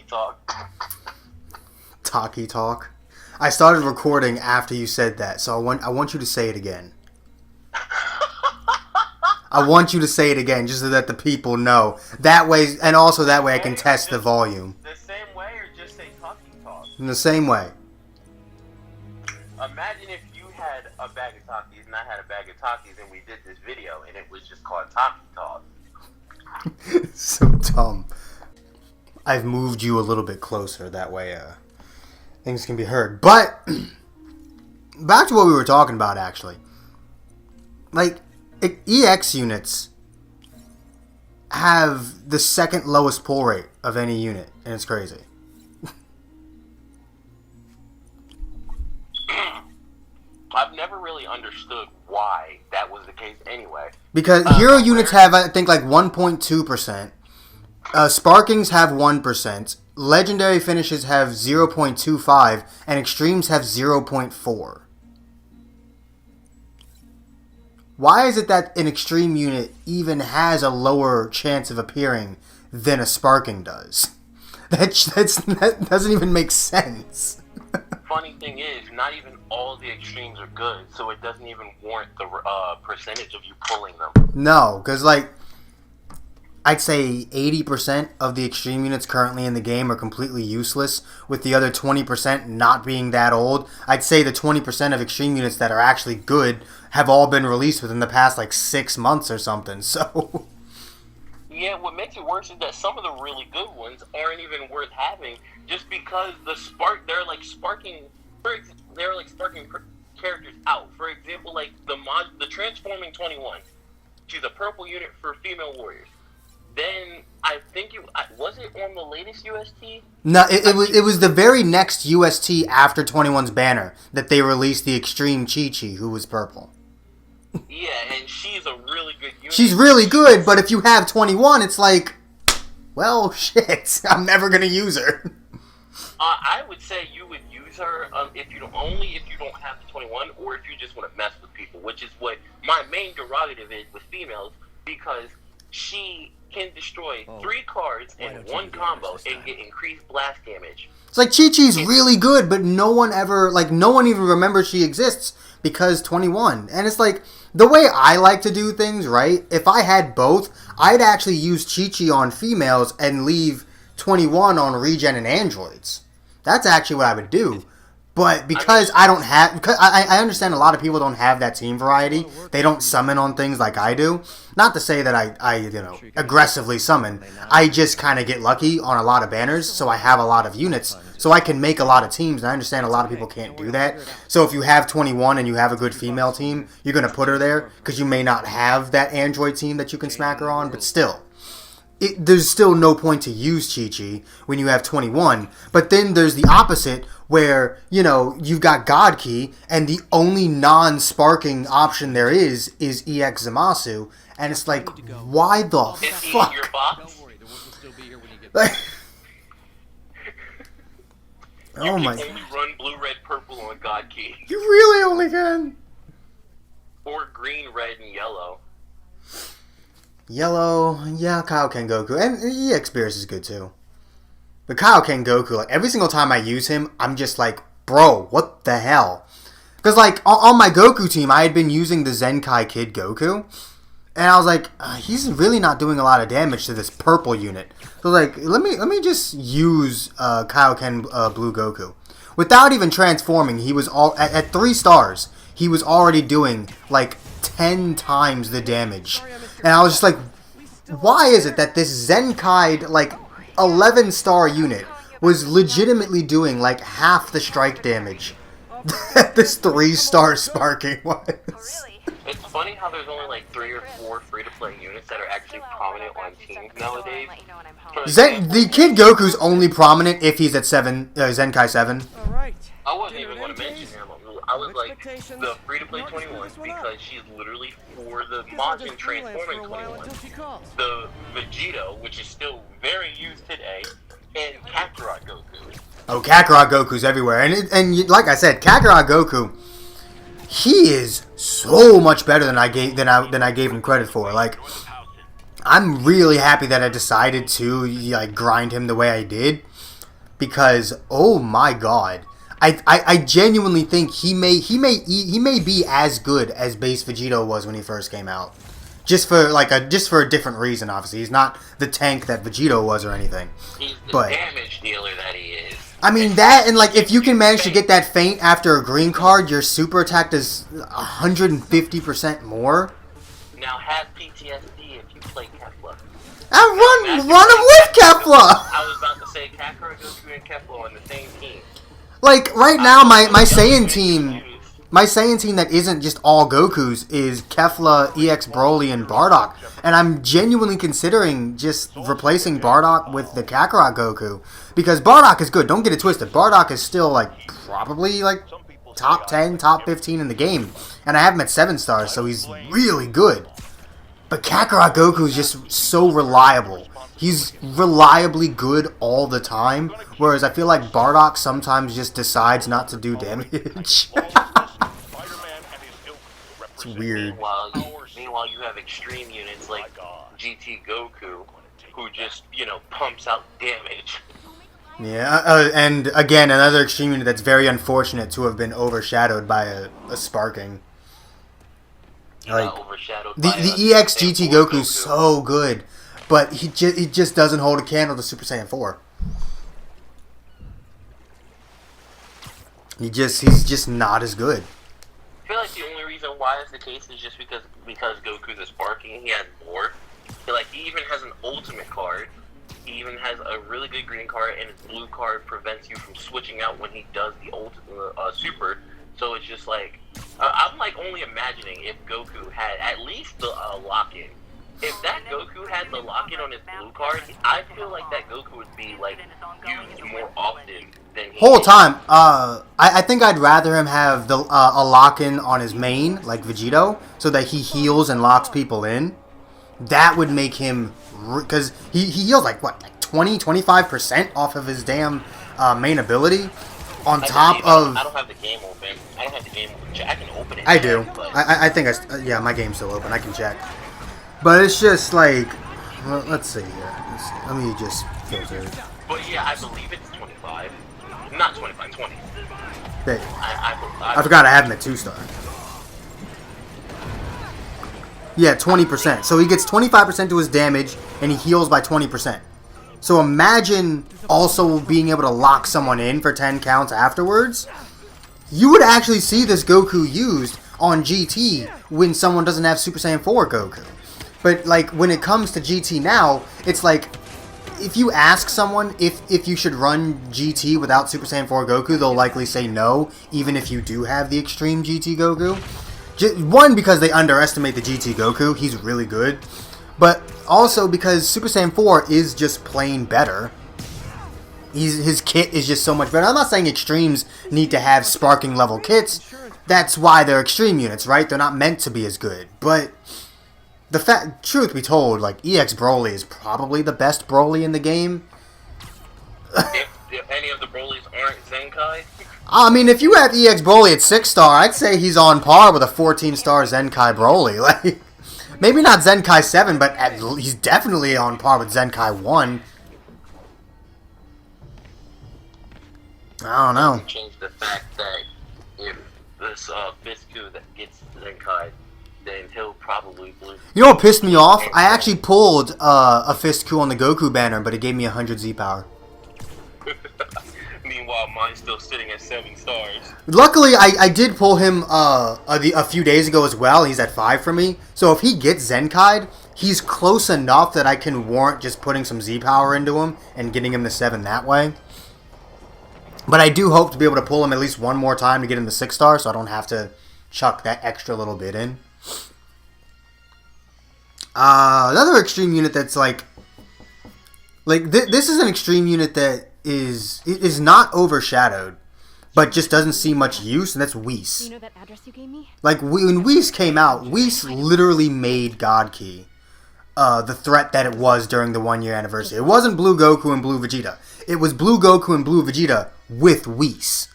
talk. Talkie talk. I started recording after you said that, so I want you to say it again. I want you to say it again, just so that the people know. That way, and also that way I can test the volume. The same way, or just say talkie talk? In the same way. Imagine if you had a bag of Takis and I had a bag of Takis and we did this video and it was just called Talkie Talk. So dumb. I've moved you a little bit closer, that way things can be heard. But, back to what we were talking about, actually. Like, EX units have the second lowest pull rate of any unit, and it's crazy. I've never really understood why that was the case anyway. Because hero units have, I think, like 1.2%. Sparkings have 1%. Legendary finishes have 0.25. And extremes have 0.4. Why is it that an extreme unit even has a lower chance of appearing than a sparking does? That doesn't even make sense. Funny thing is, not even all the extremes are good, so it doesn't even warrant the percentage of you pulling them. No, because, like, I'd say 80% of the extreme units currently in the game are completely useless, with the other 20% not being that old. I'd say the 20% of extreme units that are actually good have all been released within the past, like, 6 months or something, so... Yeah, what makes it worse is that some of the really good ones aren't even worth having, just because they're like sparking characters out. For example, like the Transforming 21. She's a purple unit for female warriors. Then I think was it on the latest UST? No, it was the very next UST after 21's banner that they released the Extreme Chi-Chi, who was purple. Yeah, and she's a really good unit. She's really good, but if you have 21, it's like, well, shit, I'm never gonna use her. I would say you would use her if you don't have the 21, or if you just want to mess with people, which is what my main prerogative is with females, because she can destroy 3 cards in one combo and get increased blast damage. It's like Chi-Chi's really good, but no one even remembers she exists because 21. And it's like, the way I like to do things, right? If I had both, I'd actually use Chi-Chi on females and leave 21 on regen and androids. That's actually what I would do. But because I understand a lot of people don't have that team variety. They don't summon on things like I do. Not to say that I aggressively summon. I just kind of get lucky on a lot of banners, so I have a lot of units. So I can make a lot of teams, and I understand a lot of people can't do that. So if you have 21 and you have a good female team, you're going to put her there, because you may not have that android team that you can smack her on, but still. There's still no point to use Chi-Chi when you have 21. But then there's the opposite, where, you've got God Key, and the only non-sparking option there is EX Zamasu, and it's like, why the fuck? Your box? Like, you can only run blue, red, purple on God Key. You really only can? Or green, red, and yellow. Yellow, yeah, Kaioken Goku, and EX Beerus is good too. But Kaioken Goku, like, every single time I use him, I'm just like, bro, what the hell? Because, like, on my Goku team, I had been using the Zenkai Kid Goku, and I was like, he's really not doing a lot of damage to this purple unit. So, like, let me just use Kaioken Blue Goku. Without even transforming, he was at 3 stars, he was already doing, like, 10 times the damage. And I was just like, why is it that this Zenkai, like, 11-star unit was legitimately doing, like, half the strike damage that this 3-star sparking was? It's funny how there's only, like, 3 or 4 free-to-play units that are actually prominent on teams nowadays. The Kid Goku's only prominent if he's at Zenkai 7. I wasn't even going to mention him. I was like, the free-to-play 21 because she's literally for the Majin Transforming 21. The Vegito, which is still very used today, and Kakarot Goku. Oh, Kakarot Goku's everywhere. And like I said, Kakarot Goku, he is so much better than I gave him credit for. Like, I'm really happy that I decided to, like, grind him the way I did. because oh my god, I genuinely think he may be as good as base Vegito was when he first came out. Just for a different reason, obviously. He's not the tank that Vegito was or anything. He's the but damage dealer that he is. I mean that, and like if you can manage to get that feint after a green card, your super attack does 150% more. Now have PTSD if you play Kefla. Run him with Kefla. I was about to say Kakarot, Goku, and Kefla on the same team. Like right now, my Saiyan team. My Saiyan team that isn't just all Gokus is Kefla, EX Broly, and Bardock. And I'm genuinely considering just replacing Bardock with the Kakarot Goku. Because Bardock is good, don't get it twisted. Bardock is still like probably like top 10, top 15 in the game. And I have him at 7 stars, so he's really good. But Kakarot Goku is just so reliable. He's reliably good all the time. Whereas I feel like Bardock sometimes just decides not to do damage. It's weird. Meanwhile, you have extreme units like GT Goku, who just, pumps out damage. Yeah, and again, another extreme unit that's very unfortunate to have been overshadowed by a sparking. Like, the EX GT Goku's so good, but he just doesn't hold a candle to Super Saiyan 4. He's just not as good. I feel like the only reason why it's the case is just because Goku's a sparking, he has more. He even has an ultimate card. He even has a really good green card, and his blue card prevents you from switching out when he does the ultimate super. So it's just I'm only imagining if Goku had at least the lock-in. If that Goku had the lock-in on his blue card, I feel like that Goku would be used more often than he whole time. I think I'd rather him have a lock-in on his main, like Vegito, so that he heals and locks people in. That would make him, because he heals 20-25% off of his damn main ability. On top of, I don't have the game open. I can open it. I do. I think my game's still open. I can check. But it's just let's see here. Let me just filter it. But yeah, I believe it's 25. Not 25, 20. Hey, I forgot I have him at 2-star. Yeah, 20%. So he gets 25% to his damage, and he heals by 20%. So imagine also being able to lock someone in for 10 counts afterwards. You would actually see this Goku used on GT when someone doesn't have Super Saiyan 4 Goku. But when it comes to GT now, it's if you ask someone if you should run GT without Super Saiyan 4 Goku, they'll likely say no, even if you do have the Extreme GT Goku. One, because they underestimate the GT Goku, he's really good. But also because Super Saiyan 4 is just plain better. His kit is just so much better. I'm not saying Extremes need to have sparking level kits. That's why they're Extreme units, right? They're not meant to be as good. But truth be told, EX Broly is probably the best Broly in the game. if any of the Brolys aren't Zenkai? I mean, if you have EX Broly at 6-star, I'd say he's on par with a 14-star Zenkai Broly. Maybe not Zenkai 7, but he's definitely on par with Zenkai 1. I don't know. Change the fact that if this Fisku that gets Zenkai, then he'll probably blue. You know what pissed me off? I actually pulled a Fist-Ku on the Goku banner, but it gave me 100 Z power. Meanwhile, mine's still sitting at 7 stars. Luckily, I did pull him a few days ago as well. He's at 5 for me. So if he gets Zenkai'd, he's close enough that I can warrant just putting some Z power into him and getting him to 7 that way. But I do hope to be able to pull him at least one more time to get him to 6-star, so I don't have to chuck that extra little bit in. Another extreme unit that's this is an extreme unit that is not overshadowed, but just doesn't see much use, and that's Whis. You know that address you gave me? When Whis came out, Whis literally made God Key the threat that it was during the 1-year anniversary. It wasn't Blue Goku and Blue Vegeta. It was Blue Goku and Blue Vegeta with Whis.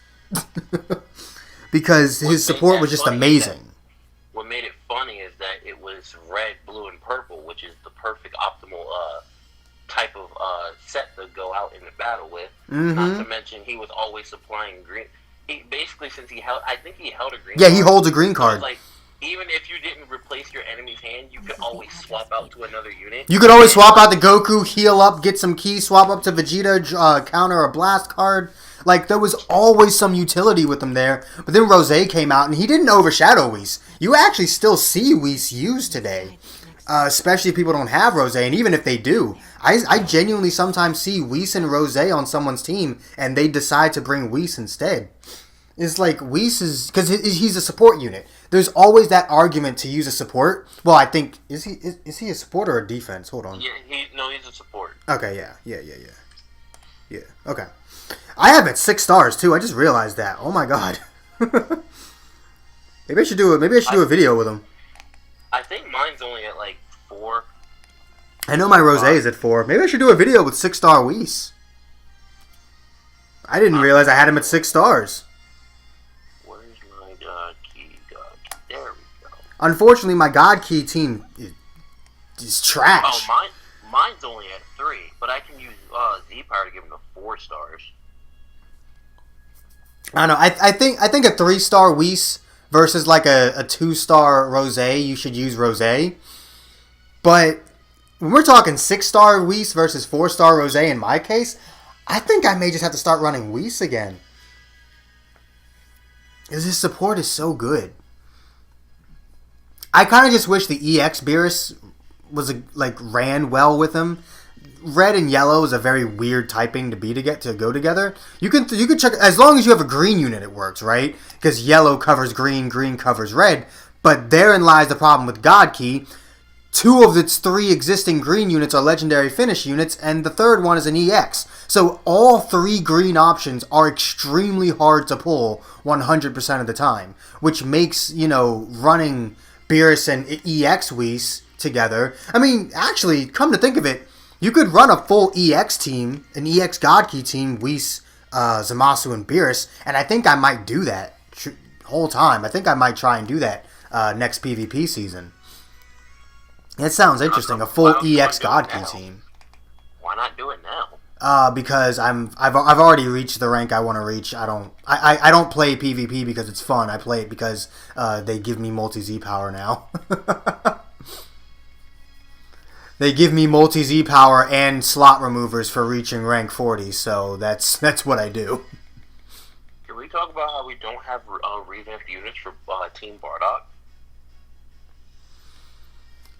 Because his support was just amazing. What made it funny is that it was red, blue, and purple, which is the perfect optimal type of set to go out into battle with. Mm-hmm. Not to mention, he was always supplying green. He basically, since I think he held a green. Yeah, card, he holds a green card. So like, even if you didn't replace your enemy's hand, you could always swap out to another unit. You could always swap out the Goku, heal up, get some keys, swap up to Vegeta, counter a blast card. Like, there was always some utility with him there. But then Rose came out, and he didn't overshadow Whis. You actually still see Whis used today. Especially if people don't have Rose, and even if they do. I genuinely sometimes see Whis and Rose on someone's team, and they decide to bring Whis instead. It's like Whis is... Because he's a support unit. There's always that argument to use a support. Well, I think... Is he a support or a defense? Hold on. Yeah, he's a support. Okay, yeah. Yeah, okay. I have it 6 stars, too. I just realized that. Oh, my God. Maybe I should do a video with him. I think mine's only at, like, 4. I know my Rose is at 4. Maybe I should do a video with 6-star Whis. I didn't realize I had him at 6 stars. Where's my God Key? There we go. Unfortunately, my God Key team is trash. Oh, mine's only at 3, but I can use Z-Power to give him the 4 stars. I don't know. I think a 3-star Whis versus like a 2-star Rose, you should use Rose. But when we're talking 6-star Whis versus 4-star Rose in my case, I think I may just have to start running Whis again. Because his support is so good. I kind of just wish the EX Beerus ran well with him. Red and yellow is a very weird typing to go together. You can check, as long as you have a green unit, it works, right? Because yellow covers green, green covers red. But therein lies the problem with God Key. 2 of its 3 existing green units are legendary finish units, and the third one is an EX. So all 3 green options are extremely hard to pull 100% of the time, which makes, running Beerus and EX Whis together. I mean, actually, come to think of it, you could run a full EX team, an EX God Key team, Whis, Zamasu, and Beerus, and I think I might do that whole time. I think I might try and do that next PvP season. That sounds interesting, a full EX God Key team. Why not do it now? Because I've already reached the rank I want to reach. I don't play PvP because it's fun. I play it because they give me multi-Z power now. They give me multi-Z power and slot removers for reaching rank 40, so that's what I do. Can we talk about how we don't have revamped units for Team Bardock?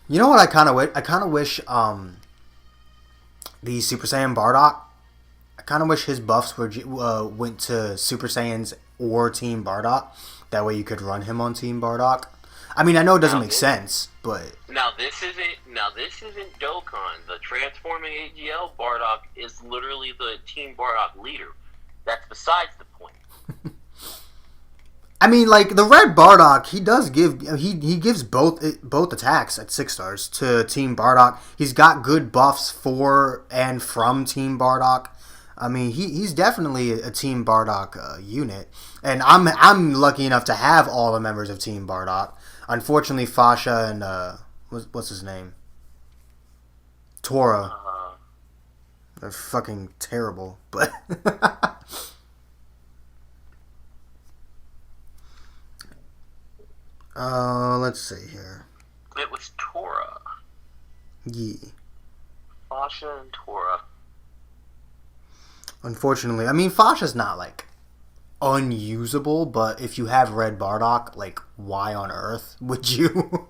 You know what I kind of wish the Super Saiyan Bardock, I kind of wish his buffs went to Super Saiyans or Team Bardock. That way you could run him on Team Bardock. I mean, I know it doesn't make sense, but... Now, this isn't Dokkan. The Transforming AGL Bardock is literally the Team Bardock leader. That's besides the point. I mean, like, the Red Bardock, he does give... He gives both attacks at 6 stars to Team Bardock. He's got good buffs for and from Team Bardock. I mean, he's definitely a Team Bardock unit. And I'm lucky enough to have all the members of Team Bardock. Unfortunately, Fasha and... what's his name? Tora. They're fucking terrible, but... let's see here. It was Tora. Yeah. Fasha and Tora. Unfortunately, I mean, Fasha's not, like, unusable, but if you have Red Bardock, like, why on earth would you?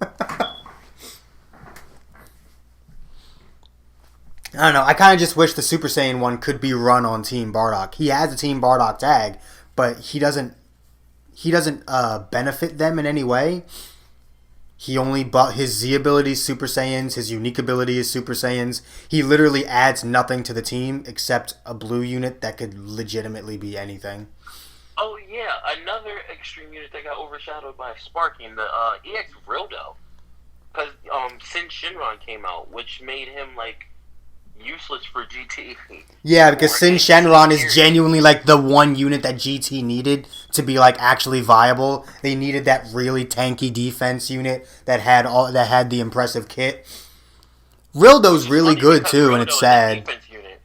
I don't know, I kind of just wish the Super Saiyan one could be run on Team Bardock. He has a Team Bardock tag, but he doesn't benefit them in any way. He only his Z ability is Super Saiyans, his unique ability is Super Saiyans. He literally adds nothing to the team except a blue unit that could legitimately be anything. Oh yeah, another extreme unit that got overshadowed by Sparking, the EX Rodo. Because Sin Shinron came out, which made him, like, useless for GT. Yeah, because Sin Shenron is genuinely like the one unit that GT needed to be like actually viable. They needed that really tanky defense unit that had the impressive kit. Rildo's Which is really funny good because too, and it's Rildo is a sad. defense unit.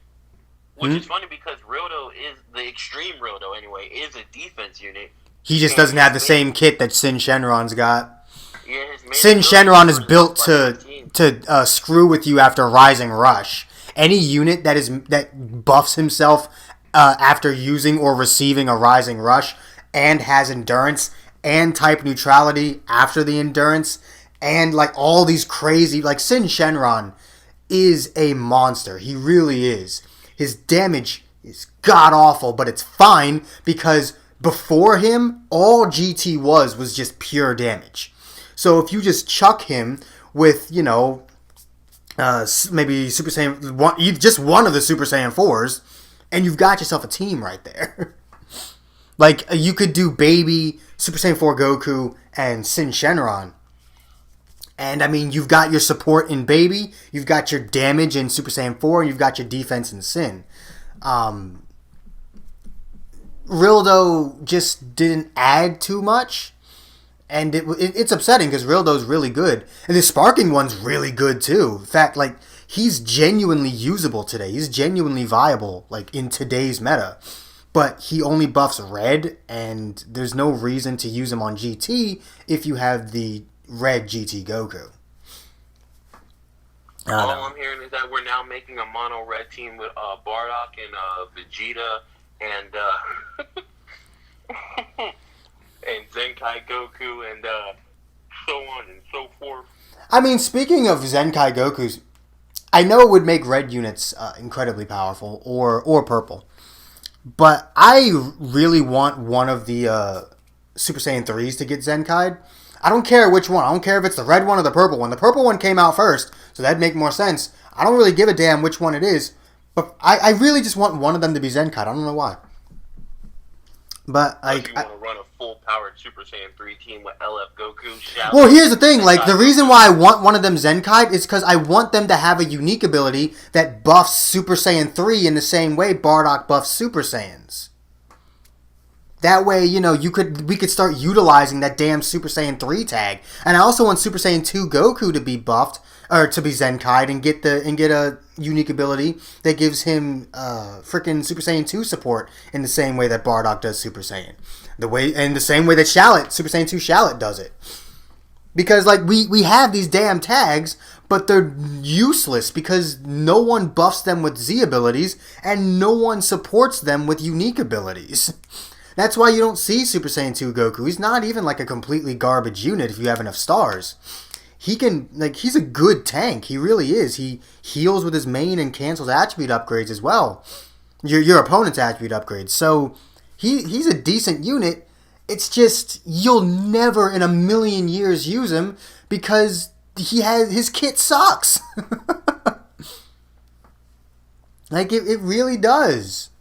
Which Hmm? is funny because Rildo is the extreme Rildo anyway, is a defense unit. He just And doesn't have the same kit that Sin Shenron's got. his main Sin ability is Shenron is first off built by to 15. screw with you after Rising Rush. Any unit that buffs himself after using or receiving a Rising Rush and has endurance and type neutrality after the endurance and like all these crazy like Sin Shenron is a monster. He really is. His damage is god awful, but it's fine because before him, all GT was just pure damage. So if you just chuck him with, maybe Super Saiyan, just one of the Super Saiyan 4s, and you've got yourself a team right there. Like, you could do Baby, Super Saiyan 4 Goku, and Sin Shenron. And, I mean, you've got your support in Baby, you've got your damage in Super Saiyan 4, and you've got your defense in Sin. Rildo just didn't add too much. And it's upsetting because Rildo's really good. And the Sparking one's really good too. In fact, like, he's genuinely usable today. He's genuinely viable, like, in today's meta. But he only buffs red, and there's no reason to use him on GT if you have the red GT Goku. All I'm hearing is that we're now making a mono red team with Bardock and Vegeta and and Zenkai Goku and so on and so forth. I mean, speaking of Zenkai Gokus, I know it would make red units incredibly powerful or purple. But I really want one of the Super Saiyan 3s to get Zenkai'd. I don't care which one. I don't care if it's the red one or the purple one. The purple one came out first, so that'd make more sense. I don't really give a damn which one it is. But I really just want one of them to be Zenkai'd. I don't know why. But you want to run a full-powered Super Saiyan 3 team with LF Goku, Shadow. Well, here's the thing. Like, the reason why I want one of them Zenkai'd is because I want them to have a unique ability that buffs Super Saiyan 3 in the same way Bardock buffs Super Saiyans. That way, we could start utilizing that damn Super Saiyan 3 tag. And I also want Super Saiyan 2 Goku to be buffed, or to be Zenkai'd and get a unique ability that gives him freaking Super Saiyan 2 support in the same way that Bardock does Super Saiyan. The same way that Super Saiyan 2 Shallot does it. Because, like, we have these damn tags, but they're useless because no one buffs them with Z abilities and no one supports them with unique abilities. That's why you don't see Super Saiyan 2 Goku. He's not even like a completely garbage unit if you have enough stars. He's a good tank. He really is. He heals with his main and cancels attribute upgrades as well. Your opponent's attribute upgrades. So he's a decent unit. It's just you'll never in a million years use him because his kit sucks. Like it really does.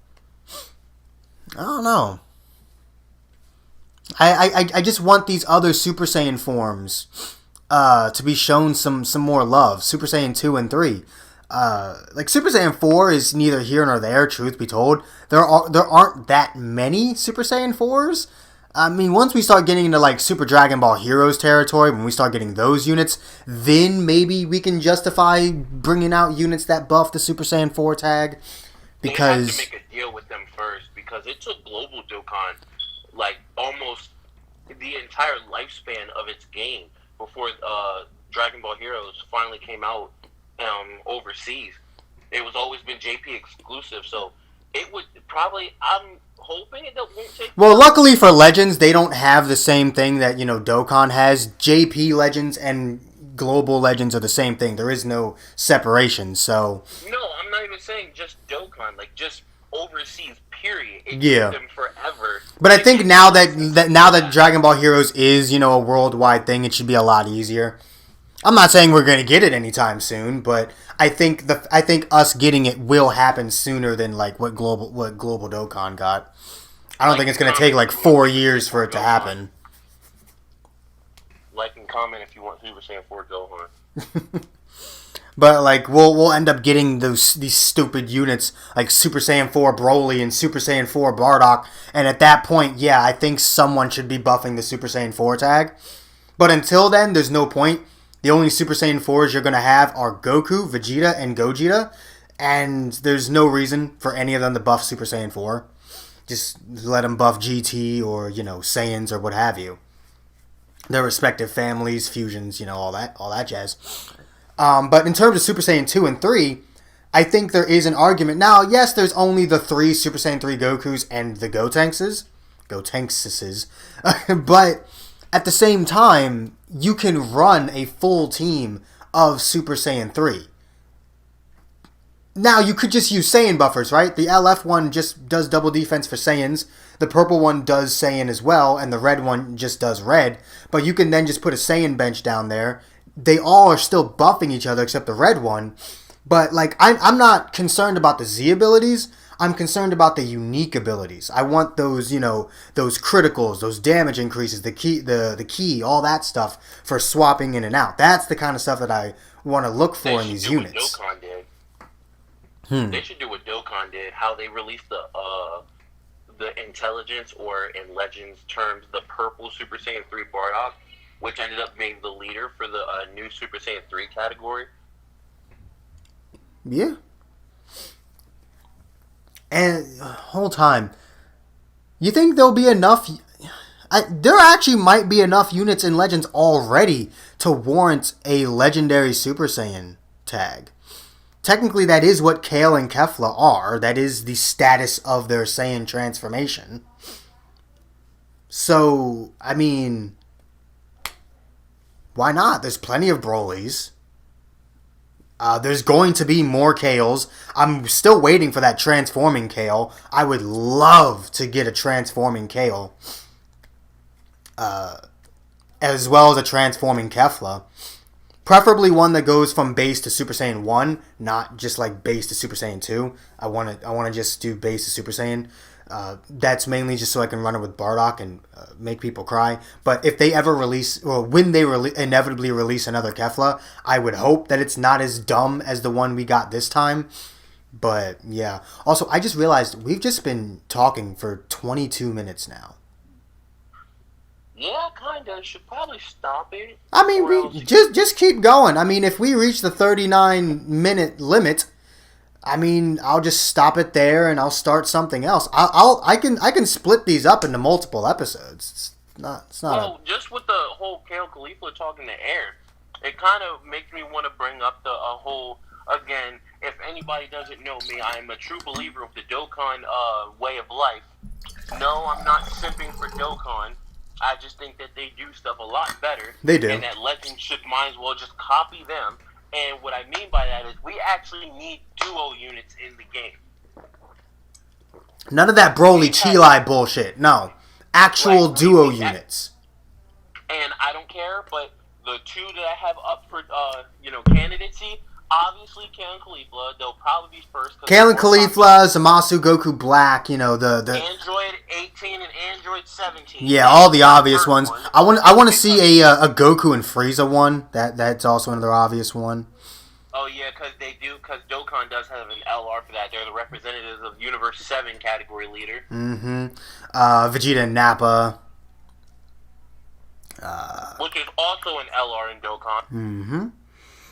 I don't know. I just want these other Super Saiyan forms to be shown some more love. Super Saiyan 2 and 3. Like Super Saiyan 4 is neither here nor there, truth be told. There aren't that many Super Saiyan 4s. I mean, once we start getting into like Super Dragon Ball Heroes territory, when we start getting those units, then maybe we can justify bringing out units that buff the Super Saiyan 4 tag. Because they have to make a deal with them first, because it took Global Dokkan like almost the entire lifespan of its game before Dragon Ball Heroes finally came out overseas. It was always been JP exclusive, so it would probably, I'm hoping it won't take. Well, luckily for Legends, they don't have the same thing that Dokkan has. JP Legends and Global Legends are the same thing. There is no separation. So no, I'm not even saying just Dokkan, like just overseas. Period. It yeah. took them forever. But I think now that Dragon Ball Heroes is a worldwide thing, it should be a lot easier. I'm not saying we're going to get it anytime soon, but I think us getting it will happen sooner than like what Global Dokkan got. I don't think it's going to take like 4 years for it to happen. Like and comment if you want Super Saiyan 4 Gohan. But like we'll end up getting these stupid units like Super Saiyan 4 Broly and Super Saiyan 4 Bardock, and at that point, yeah, I think someone should be buffing the Super Saiyan 4 tag. But until then, there's no point. The only Super Saiyan 4s you're going to have are Goku, Vegeta, and Gogeta. And there's no reason for any of them to buff Super Saiyan 4. Just let them buff GT or, Saiyans or what have you. Their respective families, fusions, all that jazz. But in terms of Super Saiyan 2 and 3, I think there is an argument. Now, yes, there's only the 3 Super Saiyan 3 Gokus and the Gotenks. But at the same time, you can run a full team of Super Saiyan 3. Now, you could just use Saiyan buffers, right? The LF one just does double defense for Saiyans. The purple one does Saiyan as well, and the red one just does red. But you can then just put a Saiyan bench down there. They all are still buffing each other except the red one. But, I'm not concerned about the Z abilities. I'm concerned about the unique abilities. I want those, those criticals, those damage increases, the key, all that stuff for swapping in and out. That's the kind of stuff that I want to look for in these units. Dokkan did. They should do what Dokkan did, how they released the intelligence, or in Legends terms, the purple Super Saiyan 3 Bardock, which ended up being the leader for the new Super Saiyan 3 category. Yeah. And whole time, you think there'll be enough? There actually might be enough units in Legends already to warrant a legendary Super Saiyan tag. Technically, that is what Kale and Kefla are. That is the status of their Saiyan transformation. So, I mean, why not? There's plenty of Brolys. There's going to be more Kales. I'm still waiting for that transforming Kale. I would love to get a transforming Kale. As well as a transforming Kefla. Preferably one that goes from base to Super Saiyan 1, not just like base to Super Saiyan 2. I want to just do base to Super Saiyan. That's mainly just so I can run it with Bardock and make people cry. But if they ever release, or when they inevitably release another Kefla, I would hope that it's not as dumb as the one we got this time. But yeah. Also, I just realized we've just been talking for 22 minutes now. Yeah, kinda. Should probably stop it. I mean, just keep going. I mean, if we reach the 39-minute limit, I mean, I'll just stop it there and I'll start something else. I can split these up into multiple episodes. It's not. Well, just with the whole Kale Khalifa talking to Air, it kind of makes me want to bring up the whole again. If anybody doesn't know me, I am a true believer of the Dokkan way of life. No, I'm not simping for Dokkan. I just think that they do stuff a lot better. They do. And that Legends should might as well just copy them. And what I mean by that is we actually need duo units in the game. None of that Broly Chilai bullshit. No. Actual duo units. And I don't care, but the two that I have up for, candidacy, obviously Kale Khalifa, they'll probably be first. Kale Khalifa, Zamasu, Goku Black, the Android 18 and Android 17. Yeah, all the obvious ones. I want to see a Goku and Frieza one. That's also another obvious one. Oh yeah, because Dokkan does have an LR for that. They're the representatives of Universe 7 category leader. Mm-hmm. Vegeta and Nappa. Which is also an LR in Dokkan. Mm-hmm.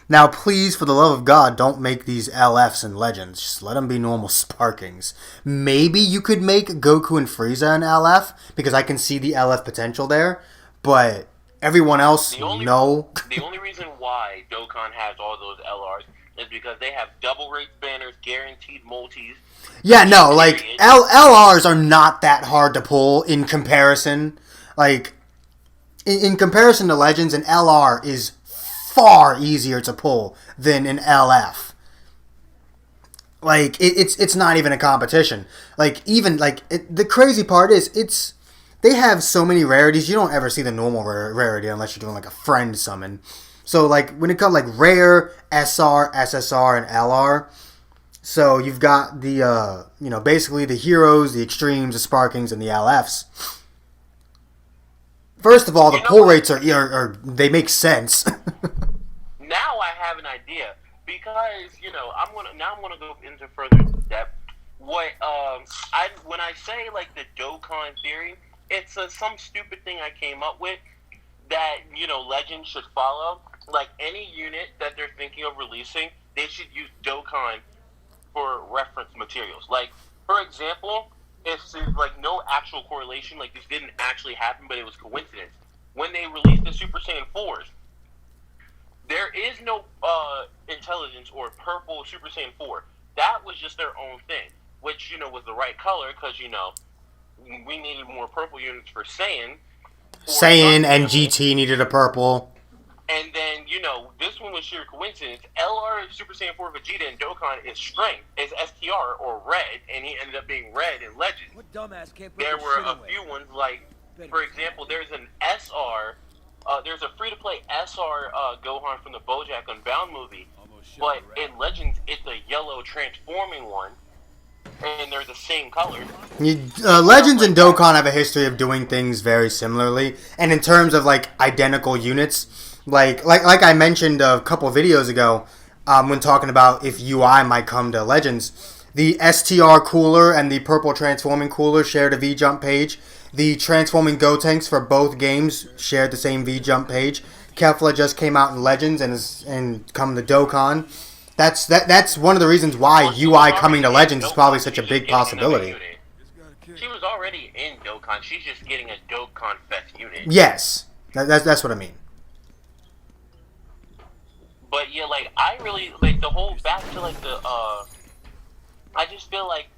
Now, please, for the love of God, don't make these LFs and Legends. Just let them be normal Sparkings. Maybe you could make Goku and Frieza an LF, because I can see the LF potential there. But everyone else, no. The only reason why Dokkan has all those LRs is because they have double rate banners, guaranteed multis. Yeah, no, like, LRs are not that hard to pull in comparison. Like, in comparison to Legends, an LR is far easier to pull than an LF. Like, it's not even a competition. Like, even, the crazy part is, they have so many rarities, you don't ever see the normal rarity unless you're doing, like, a friend summon. So, like, when it comes, like, rare, SR, SSR, and LR, so you've got the, basically the heroes, the extremes, the sparkings, and the LFs. First of all, the pull rates are they make sense. Now I have an idea, because I'm gonna go into further depth. When I say like the Dokkan theory, it's some stupid thing I came up with that Legends should follow. like any unit that they're thinking of releasing, they should use Dokkan for reference materials. Like, for example, if there's like no actual correlation, like this didn't actually happen, but it was coincidence. When they released the Super Saiyan 4s, there is no intelligence or purple Super Saiyan 4. That was just their own thing, which, was the right color because, we needed more purple units for Saiyan. Saiyan and GT needed a purple. And then, this one was sheer coincidence. LR Super Saiyan 4 Vegeta and Dokkan is strength, is STR or red, and he ended up being red in Legends. What dumbass can't put There this were shit a away? few ones like, for example, there's an SR, there's a free-to-play SR Gohan from the Bojack Unbound movie, but in Legends, it's a yellow transforming one, and they're the same color. Legends and Dokkan have a history of doing things very similarly, and in terms of like identical units, like I mentioned a couple of videos ago, when talking about if UI might come to Legends, the STR cooler and the purple transforming cooler shared a V-Jump page. The transforming Gotenks for both games shared the same V-Jump page. Kefla just came out in Legends and come to Dokkan. That's one of the reasons why UI coming to Legends is probably such a big possibility. She was already in Dokkan. She's just getting a Dokkan Fest unit. Yes, that's what I mean. But yeah, like I really like the whole back to like the I just feel like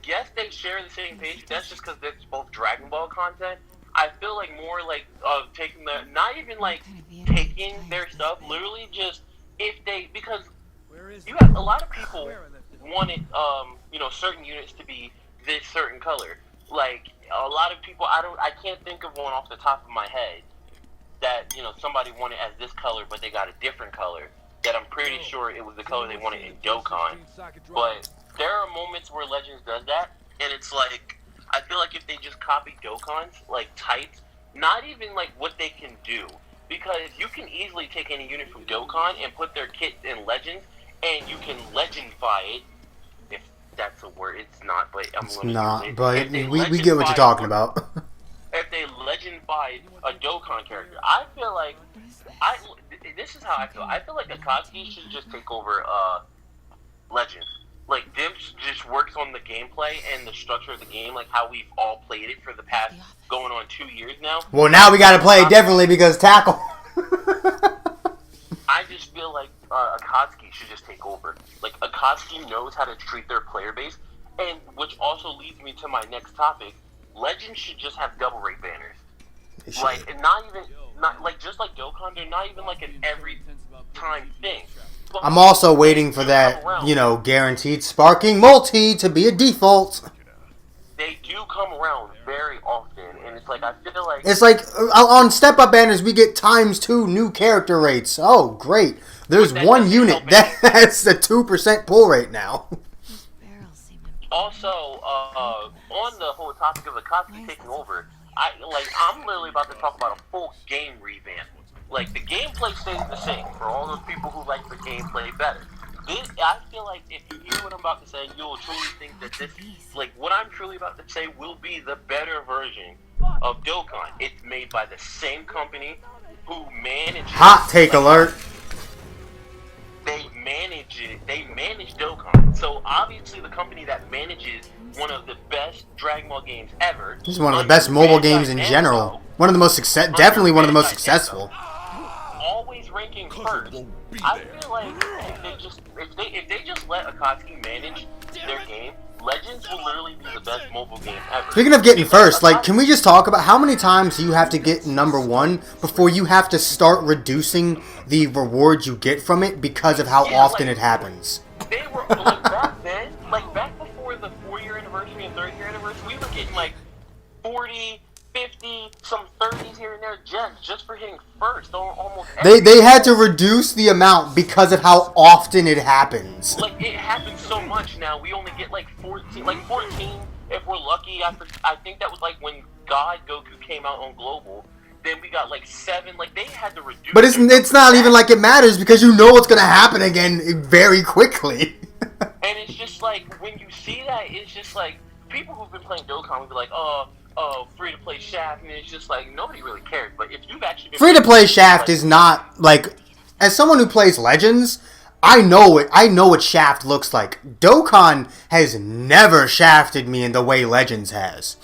yes, they share the same page. That's just because it's both Dragon Ball content. I feel like more like taking the not even like taking their stuff. Literally just if they because you have a lot of people wanted certain units to be this certain color. Like a lot of people, I can't think of one off the top of my head that somebody wanted as this color, but they got a different color. That I'm pretty sure it was the color they wanted in Dokkan. But there are moments where Legends does that, and it's like I feel like if they just copy Dokkan's like types, not even like what they can do, because you can easily take any unit from Dokkan and put their kit in Legends, and you can Legendify it. If that's a word, it's not, but I'm going to Not, use it. but we get what you're talking about. If they Legendified a Dokkan character, I feel like this is how I feel. I feel like Akatsuki should just take over Legends. Like Dimps just works on the gameplay and the structure of the game, like how we've all played it for the past going on 2 years now. Well, now we got to play it differently because Tackle. I just feel like Akatsuki should just take over. Like Akatsuki knows how to treat their player base, and which also leads me to my next topic. Legends should just have double rate banners. Like, and not like just like Dokkan, they're not even like an every time thing. But I'm also waiting for that, guaranteed sparking multi to be a default. They do come around very often, and it's like I feel like It's like on step up banners we get ×2 new character rates. Oh, great! There's one unit that's a 2% pull rate now. Also, on the whole topic of Akatsuki taking over, I'm literally about to talk about a full game revamp. Like, the gameplay stays the same for all those people who like the gameplay better. I feel like if you hear what I'm about to say, you'll truly think that this, like, what I'm truly about to say will be the better version of Dokkan. It's made by the same company who manages... Hot take alert. They manage Dokkan. So obviously the company that manages one of the best Dragon Ball games ever. This is one of the best mobile games in general. One of the most definitely one of the most successful. Always ranking first. I feel like if they just let Akatsuki manage their game, Legends will literally be the best mobile game ever. Speaking of getting first, like, can we just talk about how many times do you have to get #1 before you have to start reducing the rewards you get from it because of how often it happens? They were, like, back then, like, back before the 4-year anniversary and 3rd-year anniversary, we were getting, like, 40, 50, some 30s here and there just for hitting first. Almost They had to reduce the amount because of how often it happens. Like, it happens so much now. We only get, like, 14 if we're lucky. I think that was, like, when God Goku came out on Global. Then we got, like, 7. Like, they had to reduce... But it's not even like it matters because you know what's going to happen again very quickly. And it's just, like, when you see that, it's just, like, people who've been playing Dokkan will be like, free-to-play Shaft, and it's just like, nobody really cares. But if you've actually been Free-to-play Shaft is not, like, as someone who plays Legends, I know it. I know what Shaft looks like. Dokkan has never shafted me in the way Legends has.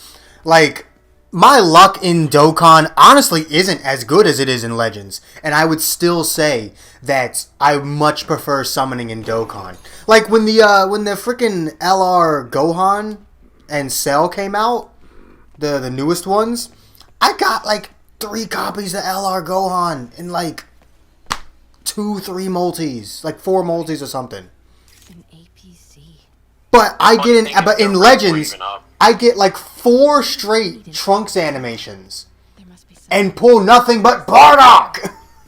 Like, my luck in Dokkan honestly isn't as good as it is in Legends, and I would still say that I much prefer summoning in Dokkan. Like when the freaking LR Gohan and Cell came out, the newest ones, I got like 3 copies of LR Gohan in like 2-3 multis, like 4 multis or something. An APC. But but in Legends, I get like 4 straight Trunks animations There must be some. and pull nothing but Bardock.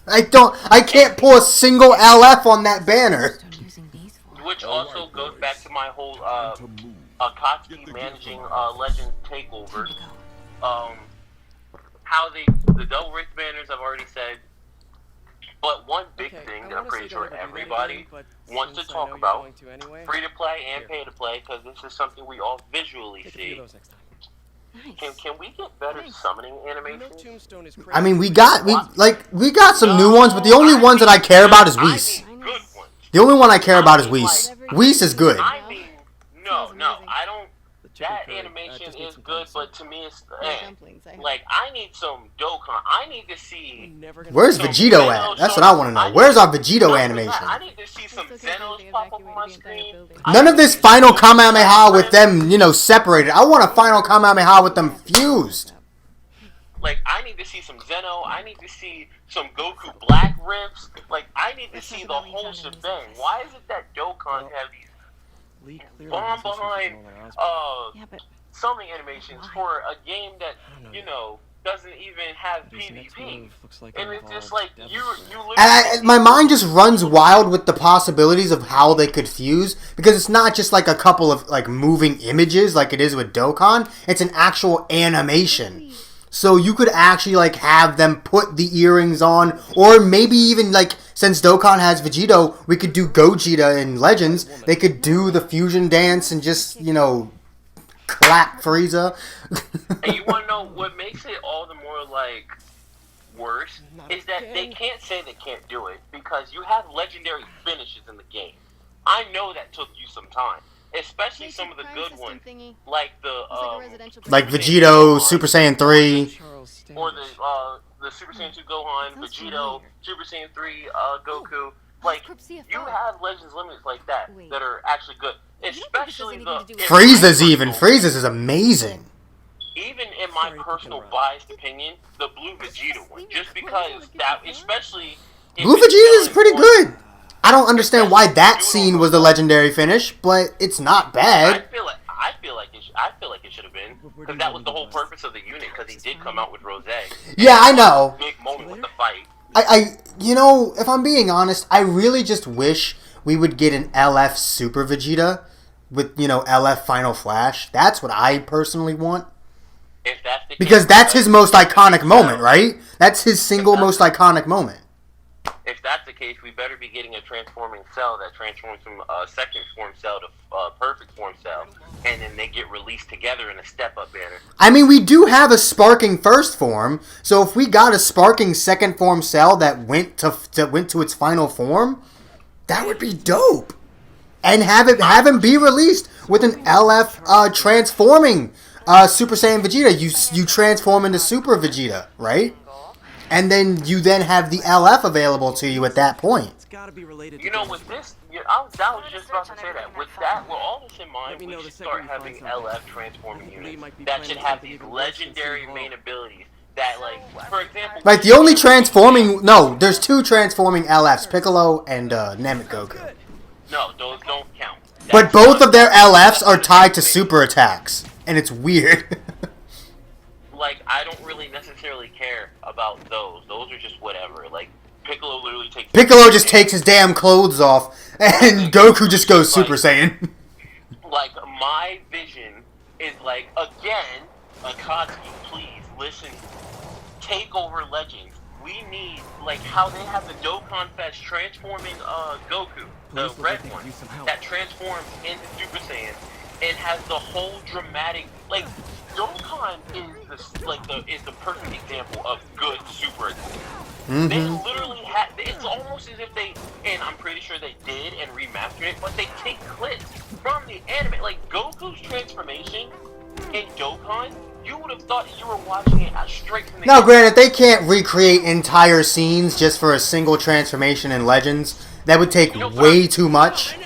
I can't pull a single LF on that banner. I'm using these for. Which also goes back to my whole Akatsuki managing Legends takeover. How the double wrist banners I've already said. But one big thing that I'm pretty sure everybody wants to talk about, free to play and pay to play, because this is something we all visually see. Nice. Can we get better summoning animations? I mean, we got some new ones, but the only ones that I care about is Whis. I mean good ones. The only one I care about is Whis. Whis is good. I mean, no, I don't. That animation is good, but to me it's like I need some Dokkan. I need to see. Where's Vegito at? That's what I want to know. Where's our Vegito animation? I need to see some Zenos pop up on my screen. None of this final Kamehameha with them, separated. I want a final Kamehameha with them fused. Like, I need to see some Zeno. I need to see some Goku Black riffs. Like, I need to see the whole shebang. Why is it that Dokkan have these bomb behind summoning animations for a game that doesn't even have PvP? And it's just like you literally. My mind just runs wild with the possibilities of how they could fuse, because it's not just like a couple of like moving images like it is with Dokkan. It's an actual animation. So you could actually like have them put the earrings on, or maybe even like, since Dokkan has Vegito, we could do Gogeta in Legends. They could do the fusion dance and just clap Frieza. And you want to know what makes it all the more like worse is that they can't say they can't do it because you have legendary finishes in the game. I know that took you some time. Especially some of the good ones, like the like Vegito, Super Saiyan 3, or the Super Saiyan 2 Gohan, Vegito, Super Saiyan 3 Goku. Like, you have Legends Limited like that are actually good. Especially the Frieza's is amazing. Even in my personal biased opinion, the Blue Vegeta one, just because that, especially Blue Vegeta is pretty good. I don't understand why that scene was the legendary finish, but it's not bad. I feel like it should have been, because that was the whole purpose of the unit. Because he did come out with Rose. Yeah, I know. Big moment with the fight. If I'm being honest, I really just wish we would get an LF Super Vegeta with LF Final Flash. That's what I personally want. If that's the case, because that's his most iconic moment, right? That's his single most iconic moment. If that's the case, we better be getting a transforming cell that transforms from second form cell to perfect form cell, and then they get released together in a step-up banner. I mean, we do have a sparking first form, so if we got a sparking second form cell that went to its final form, that would be dope. And have him be released with an LF transforming Super Saiyan Vegeta. You transform into Super Vegeta, right? And then you have the LF available to you at that point. With this, I was just about to say that. With all this in mind, we should start having LF transforming units that should have these legendary main abilities. That, like, for example... Like, the only transforming... No, there's 2 transforming LFs, Piccolo and Namek Goku. No, those don't count. But both of their LFs are tied to super attacks, and it's weird. Like, I don't really necessarily care about those. Those are just whatever. Like, Piccolo literally takes... Piccolo just takes his damn clothes off, and Goku just goes Super Saiyan. Like, my vision is like, again, Akatsuki, please, listen. Take over Legends. We need, like, how they have the Dokkan Fest transforming Goku, the red one, that transforms into Super Saiyan, and has the whole dramatic, like... Dokkan is the perfect example of good super attack. They literally have. It's almost as sure they did and remastered it, but they take clips from the anime. Like, Goku's transformation in Dokkan, you would have thought you were watching it straight from the Now, anime. granted, they can't recreate entire scenes just for a single transformation in Legends. That would take way too much.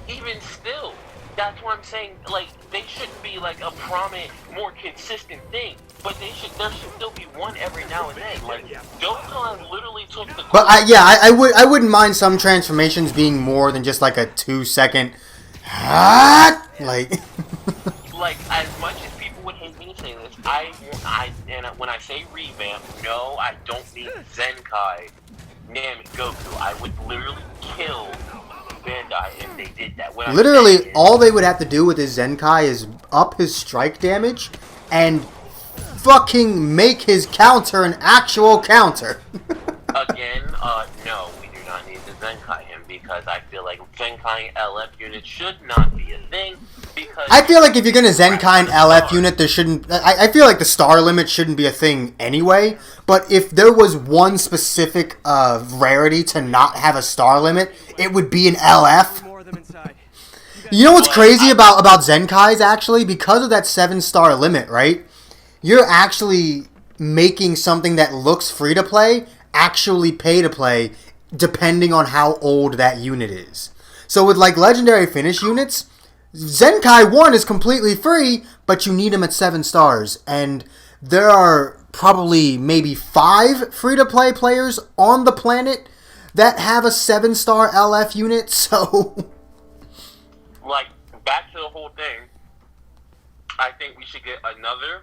Even still, that's what I'm saying. Like, they shouldn't be like a prominent, more consistent thing. But there should still be one every now and then. Like, Dokkan literally took the. But I wouldn't mind some transformations being more than just like a 2-second. Like. Like, as much as people would hate me to say this, and when I say revamp, no, I don't mean Zenkai, Namek, Goku. I would literally kill Bandai if they did that. When Literally, all they would have to do with his Zenkai is up his strike damage and fucking make his counter an actual counter. Again, no, we do not need to Zenkai him because I feel like Zenkai LF units should not be a thing. Because I feel like if you're gonna Zenkai an LF unit, there shouldn't. I feel like the star limit shouldn't be a thing anyway. But if there was one specific rarity to not have a star limit, it would be an LF. You know what's crazy about Zenkais actually? Because of that 7-star limit, right? You're actually making something that looks free to play actually pay to play, depending on how old that unit is. So with like legendary finish units, Zenkai 1 is completely free, but you need him at 7 stars. And there are probably maybe 5 free-to-play players on the planet that have a 7-star LF unit, so... Like, back to the whole thing, I think we should get another...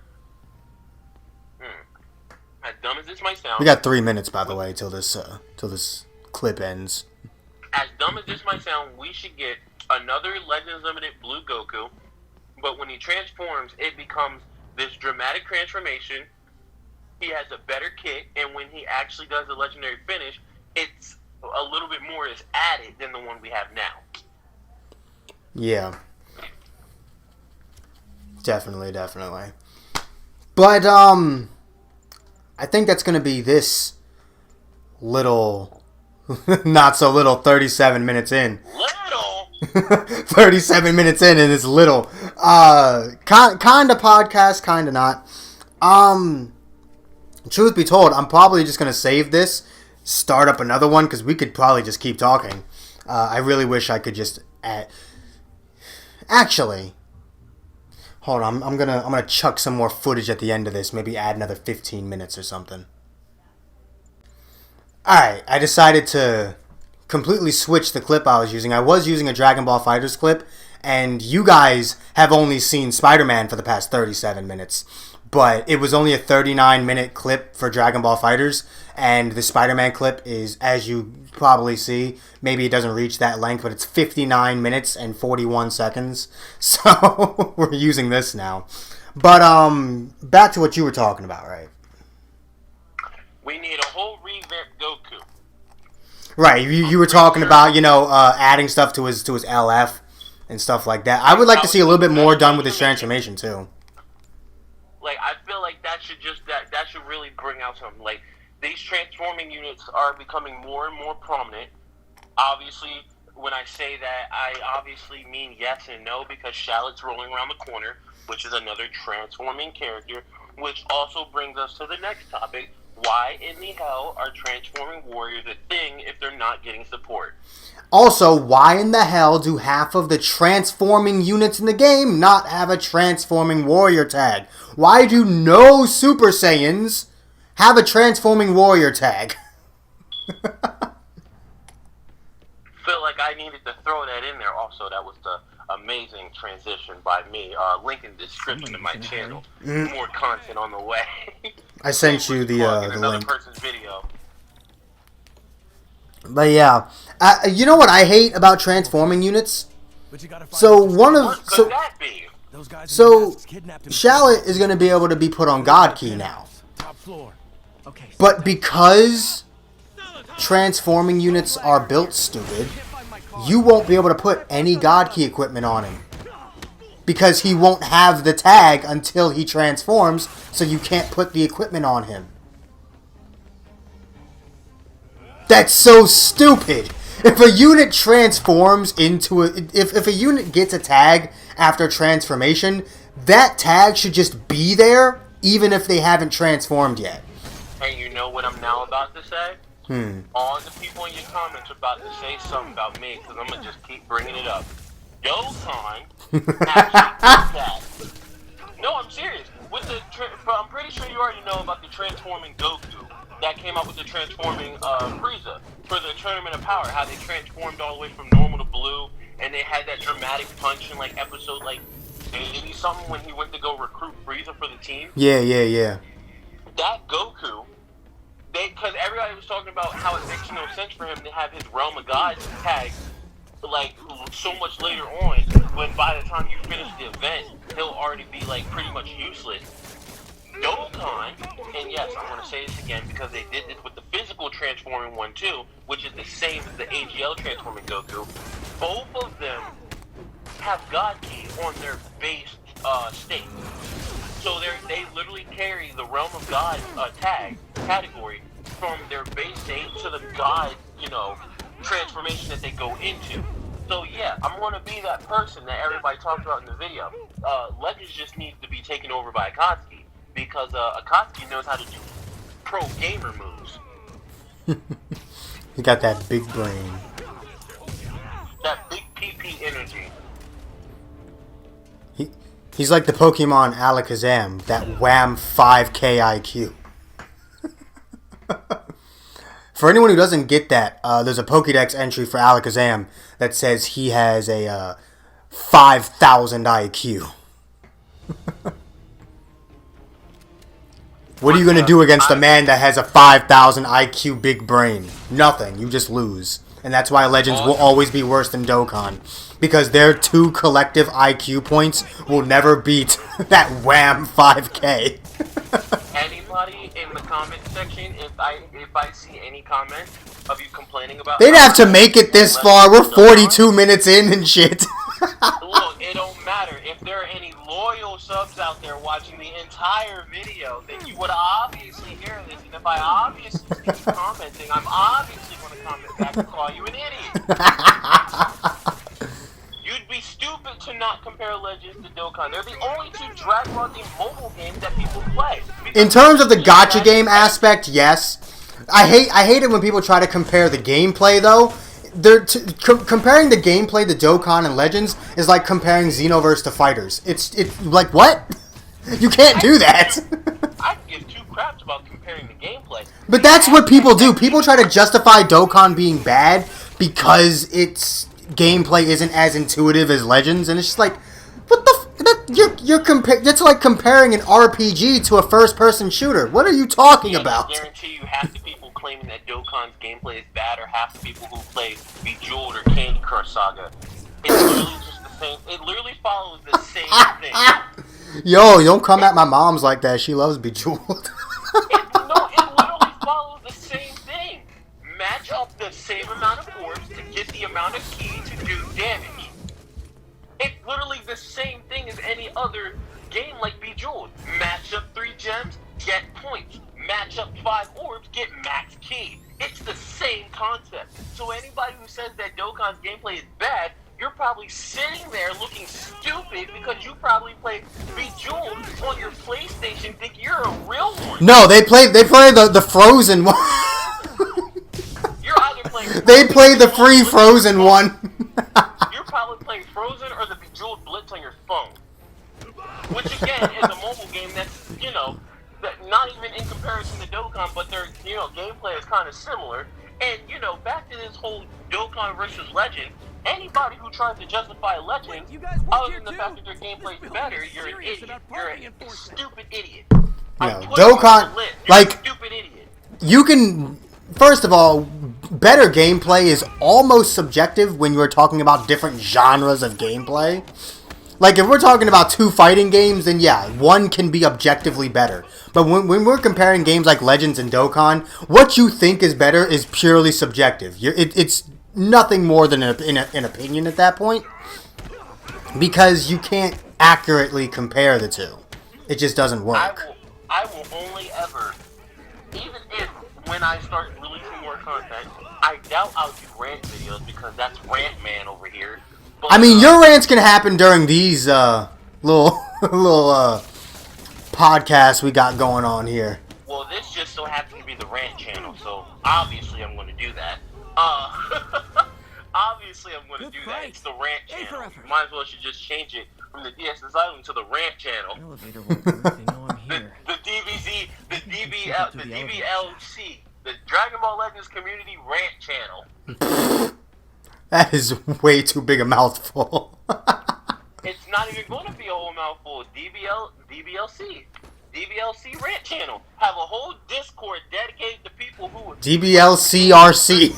As dumb as this might sound... We got 3 minutes, by the way, till this clip ends. As dumb as this might sound, we should get another Legends Limited Blue Goku, but when he transforms, it becomes this dramatic transformation. He has a better kit, and when he actually does the legendary finish, it's a little bit more is added than the one we have now. Yeah. Definitely. But, I think that's gonna be this little, not so little, 37 minutes in. Little? 37 minutes in and it's little. Kinda podcast, kinda not. Truth be told, I'm probably just gonna save this, start up another one, because we could probably just keep talking. I really wish I could just add... Actually, hold on, I'm gonna chuck some more footage at the end of this, maybe add another 15 minutes or something. Alright, I decided to completely switch the clip I was using. I was using a Dragon Ball FighterZ clip, and you guys have only seen Spider-Man for the past 37 minutes. But it was only a 39-minute clip for Dragon Ball FighterZ, and the Spider-Man clip is, as you probably see, maybe it doesn't reach that length, but it's 59 minutes and 41 seconds. So we're using this now. But back to what you were talking about, right? We need a whole revamped Goku. Right, you were talking about, adding stuff to his LF and stuff like that. I would like to see a little bit more done with his transformation too. Like, I feel like that should really bring out something. Like, these transforming units are becoming more and more prominent. Obviously, when I say that, I obviously mean yes and no, because Shallot's rolling around the corner, which is another transforming character, which also brings us to the next topic. Why in the hell are transforming warriors a thing if they're not getting support? Also, why in the hell do half of the transforming units in the game not have a transforming warrior tag? Why do no Super Saiyans have a transforming warrior tag? Feel like I needed to throw that in there also. That was the amazing transition by me. Link in the description of my channel. More content on the way. I sent you the another link. person's video. But yeah, you know what I hate about transforming units? So Shallot is going to be able to be put on God Key now. But because transforming units are built stupid, you won't be able to put any God Key equipment on him. Because he won't have the tag until he transforms, so you can't put the equipment on him. That's so stupid! If a unit transforms into if a unit gets a tag after transformation, that tag should just be there, even if they haven't transformed yet. And you know what I'm now about to say? All the people in your comments are about to say something about me, because I'm going to just keep bringing it up. Dokkan actually did that. No, I'm serious. I'm pretty sure you already know about the transforming Goku that came out with the transforming Frieza for the Tournament of Power, how they transformed all the way from normal to blue, and they had that dramatic punch in like episode like 80 something when he went to go recruit Frieza for the team. Yeah. That Goku, because everybody was talking about how it makes no sense for him to have his Realm of Gods tag like so much later on, when by the time you finish the event, he'll already be like pretty much useless. Dokkan, and yes, I'm going to say this again because they did this with the physical transforming one too, which is the same as the AGL transforming Goku. Both of them have God Key on their base state. So they literally carry the Realm of God category from their base state to the God, transformation that they go into. So yeah, I'm going to be that person that everybody talked about in the video. Legends just needs to be taken over by Akatsuki, because Akatsuki knows how to do pro gamer moves. He got that big brain. That big PP energy. He's like the Pokemon Alakazam, that wham 5k IQ. For anyone who doesn't get that, there's a Pokédex entry for Alakazam that says he has a 5,000 IQ. What are you going to do against a man that has a 5,000 IQ big brain? Nothing. You just lose. And that's why Legends will always be worse than Dokkan. Because their 2 collective IQ points will never beat that wham 5k. Anybody in the comment section, if I see any comment of you complaining about... They'd have to make it this far. We're 42 minutes in and shit. Look, it don't matter. If there are any loyal subs out there watching the entire video, then you would obviously hear this. And if I obviously see you commenting, I'm obviously going to comment back and call you an idiot. You'd be stupid to not compare Legends to Dokkan. They're the only 2 Dragon Ball Z mobile games that people play. In terms of the gacha game aspect, yes. I hate it when people try to compare the gameplay, though. Comparing the gameplay to Dokkan and Legends is like comparing Xenoverse to Fighters. It's like, what? You can't do that. I give 2 craps about comparing the gameplay. But that's what people do. People try to justify Dokkan being bad because its gameplay isn't as intuitive as Legends, and it's just like, what the that's like comparing an RPG to a first-person shooter. What are you talking about? I guarantee you half the people claiming that Dokkan's gameplay is bad are half the people who play Bejeweled or Candy Crush Saga. It's literally just the same. It literally follows the same thing. Yo, don't come at my mom's like that. She loves Bejeweled. It literally follows the same thing. Match up the same amount of orbs to get the amount of key to do damage. It's literally the same thing as any other game like Bejeweled. Match up 3 gems, get points. Match up 5 orbs, get max key. It's the same concept. So anybody who says that Dokkan's gameplay is bad, you're probably sitting there looking stupid because you probably play Bejeweled on your PlayStation, think you're a real one. No, they play the Frozen one. You're either playing... They play the free Frozen one. You're probably playing Frozen or the Bejeweled Blitz on your phone. Which again is a mobile game that's, not even in comparison to Dokkan, but their, gameplay is kind of similar. And, back to this whole Dokkan versus Legend, anybody who tries to justify Legend, other than the fact that their gameplay is better, you're an idiot. You're a stupid idiot. Dokkan, like, stupid idiot. You can, first of all, better gameplay is almost subjective when you're talking about different genres of gameplay. Like, if we're talking about 2 fighting games, then yeah, one can be objectively better. But when we're comparing games like Legends and Dokkan, what you think is better is purely subjective. It's nothing more than an opinion at that point. Because you can't accurately compare the 2. It just doesn't work. I will only ever, even if when I start releasing more content, I doubt I'll do rant videos because that's Rant Man over here. But, I mean, your rants can happen during these little podcasts we got going on here. Well, this just so happens to be the rant channel, so obviously I'm going to do that. Obviously I'm going to do that. It's the rant channel. You might as well should just change it from the DS Asylum to the rant channel. Elevator won't work. They know I'm here. The DBZ, the DBLC, the Dragon Ball Legends Community Rant Channel. That is way too big a mouthful. It's not even going to be a whole mouthful. DBLC Rant Channel. Have a whole Discord dedicated to people who... DBLCRC.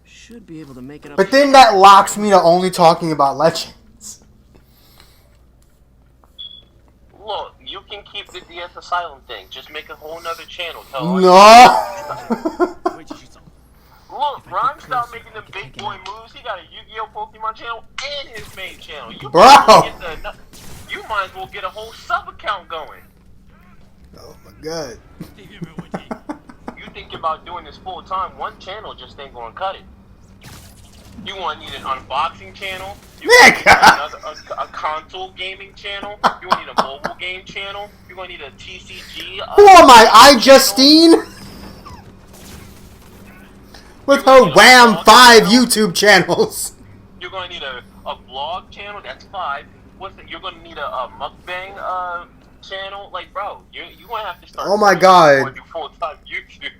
Should be able to make it up. But then that locks me to only talking about Legends. Look, you can keep the DS Asylum thing. Just make a whole nother channel. No! Look, Ron stopped making them big boy moves. He got a Yu-Gi-Oh! Pokemon channel and his main channel. You might as well get a whole sub account going. Oh my god. You think about doing this full time, one channel just ain't gonna cut it. You want to need an unboxing channel. You Nick! a console gaming channel. You want to need a mobile game channel. You're going to need a TCG. Who am I Justine? With her Wham 5 YouTube channels. You're going to need a vlog channel. That's 5. You're going to need a mukbang channel. Like, bro, you're going to have to start. Oh my god. Full-time YouTube.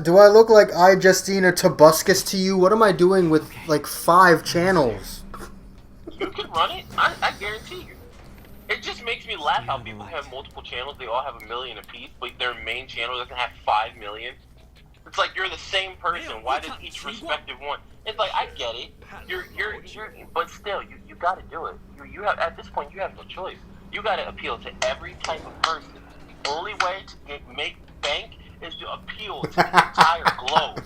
Do I look like Justine or Tobuscus to you? What am I doing with like 5 channels? You can run it. I guarantee you. It just makes me laugh how people have multiple channels. They all have 1 million apiece, but their main channel doesn't have 5 million. It's like you're the same person. Why does each respective one? It's like I get it. You're but still, you got to do it. You have at this point you have no choice. You got to appeal to every type of person. The only way to make bank is to appeal to the entire globe.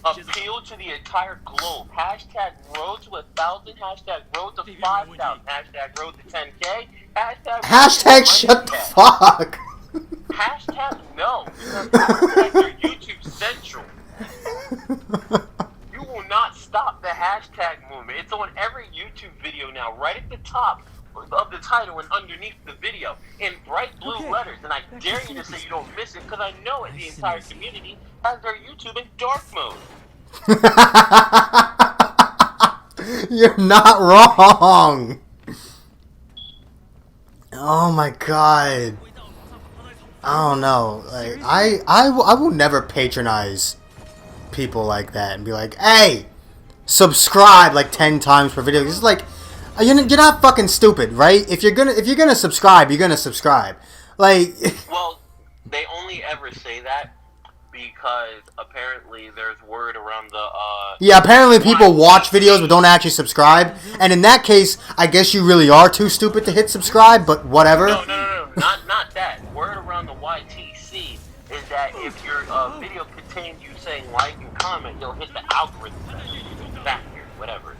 Appeal to the entire globe. Hashtag road to 1,000. Hashtag road to 5,000. Hashtag road to 10K. Hashtag shut the fuck. Hashtag no. Hashtag your YouTube Central. You will not stop the hashtag movement. It's on every YouTube video now, right at the top of the title and underneath the video in bright blue letters. And I dare you to say you don't miss it because I know it. The entire community has their YouTube in dark mode. You're not wrong. Oh my god. I don't know. Like I will never patronize people like that and be like, "Hey, subscribe like 10 times per video." It's like you're not fucking stupid, right? If you're gonna subscribe, you're gonna subscribe. Like, well, they only ever say that because apparently there's word around the yeah, apparently people watch videos but don't actually subscribe, and in that case, I guess you really are too stupid to hit subscribe. But whatever. No, not that. Word around the YTC is that if your video contains you saying like and comment, you'll hit the algorithm factor, whatever.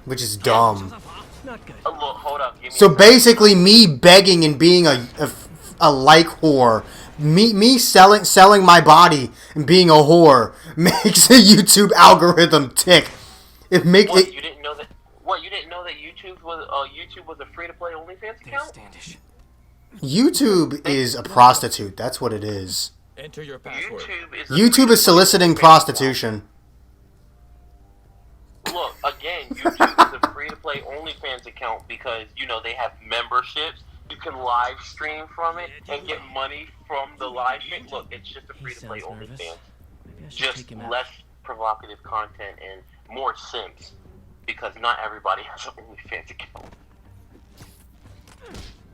Which is dumb. Not good. Look, hold up. Give me So basically, me begging and being a like whore, me selling my body and being a whore makes a YouTube algorithm tick. You didn't know that? What? You didn't know that YouTube was a free to play OnlyFans account? YouTube is a prostitute. That's what it is. Enter your password. YouTube is soliciting prostitution. Look, again, YouTube is a free-to-play OnlyFans account because, they have memberships. You can live stream from it and get money from the live stream. Look, it's just a free-to-play OnlyFans. Just less provocative content and more simps because not everybody has an OnlyFans account.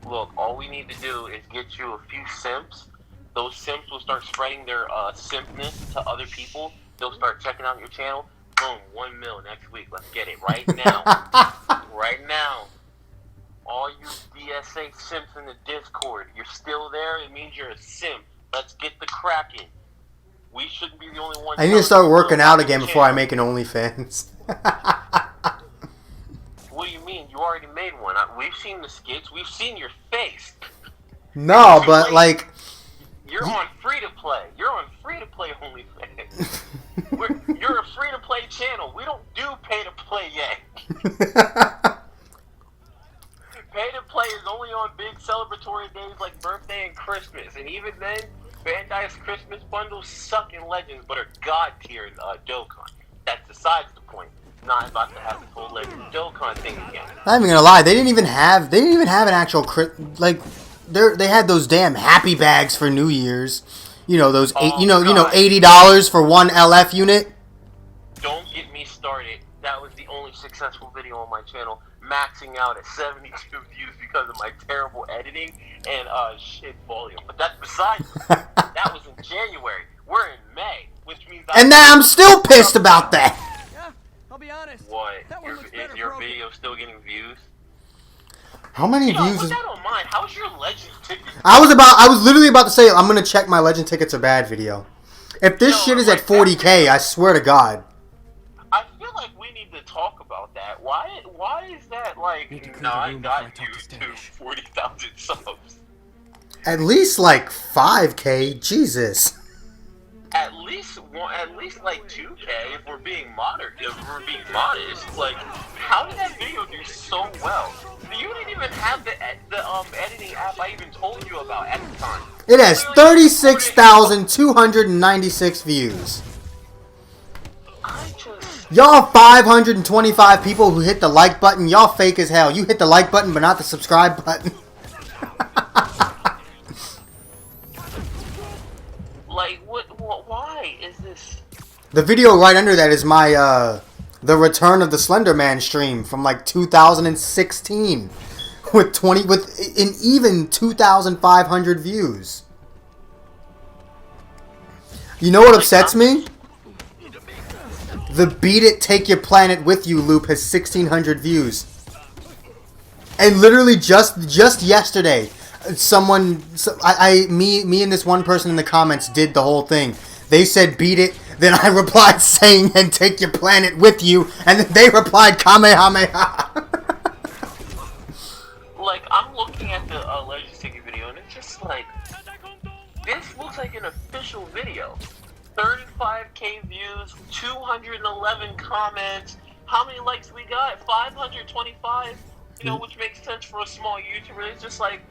Look, all we need to do is get you a few simps. Those simps will start spreading their simpness to other people. They'll start checking out your channel. Boom, 1 mil next week. Let's get it right now. Right now. All you DSA simps in the Discord, you're still there. It means you're a simp. Let's get the cracking. We shouldn't be the only ones. I need to start working out again before I make an OnlyFans. What do you mean? You already made one. We've seen the skits. We've seen your face. No, but like, You're on free to play. You're on free to play OnlyFans. You're a free to play channel. We don't do pay to play yet. Pay to play is only on big celebratory days like birthday and Christmas, and even then, Bandai's Christmas bundles suck in Legends, but are god tier in Dokkan. That's besides the point. Not about to have the full Legends Dokkan thing again. I'm not even gonna lie, they didn't even have an actual like they had those damn happy bags for New Year's. You know those $80 for one LF unit. Don't get me started. That was the only successful video on my channel, maxing out at 72 views because of my terrible editing and shit volume. But that's besides. That was in January. We're in May, which means. And now I'm still pissed about that. Yeah, I'll be honest. What? That one looks better Is your broken. video still getting views? How many views? Put that on mine. How's your Legends ticket? I was literally about to say I'm gonna check my Legend Tickets Are Bad video. If this shit is at 40K, I swear to God. I feel like we need to talk about that. Why is that like? Need to clear No, the I room got before I you talk to to Stash. 40,000 subs. At least like 5K. Jesus. At least like 2K if we're being modest. Like, how did that video do so well? You didn't even have the editing app I even told you about at the time. It has 36,296 views. Y'all 525 people who hit the like button, y'all fake as hell. You hit the like button but not the subscribe button. Like, why is this? The video right under that is my the Return of the Slender Man stream from like 2016 with an even 2,500 views. You know what upsets me? The Beat It Take Your Planet With You loop has 1,600 views. And literally just yesterday, me and this one person in the comments did the whole thing. They said beat it, then I replied saying and take your planet with you, and then they replied Kamehameha. Like, I'm looking at the Legends ticket video, and it's just like, this looks like an official video. 35K views, 211 comments. How many likes we got? 525. You know, which makes sense for a small YouTuber. It's just like,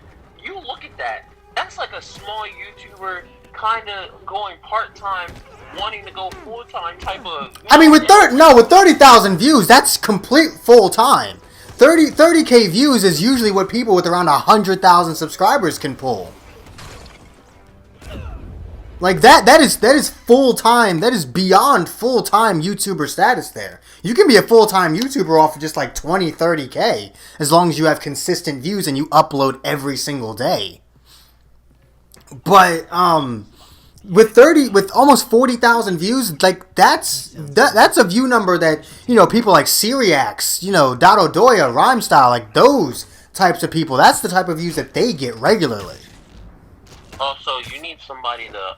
you look at that. That's like a small YouTuber kind of going part-time, wanting to go full-time type of... I mean, with 30,000 views, that's complete full-time. 30K views is usually what people with around 100,000 subscribers can pull. Like, that is full-time. That is beyond full-time YouTuber status there. You can be a full-time YouTuber off of just like 20, 30K, as long as you have consistent views and you upload every single day. But, with almost 40,000 views, like, that's a view number that, you know, people like Syriax, you know, Dado Doya, Rhyme Style, like, those types of people, that's the type of views that they get regularly. Also, you need somebody to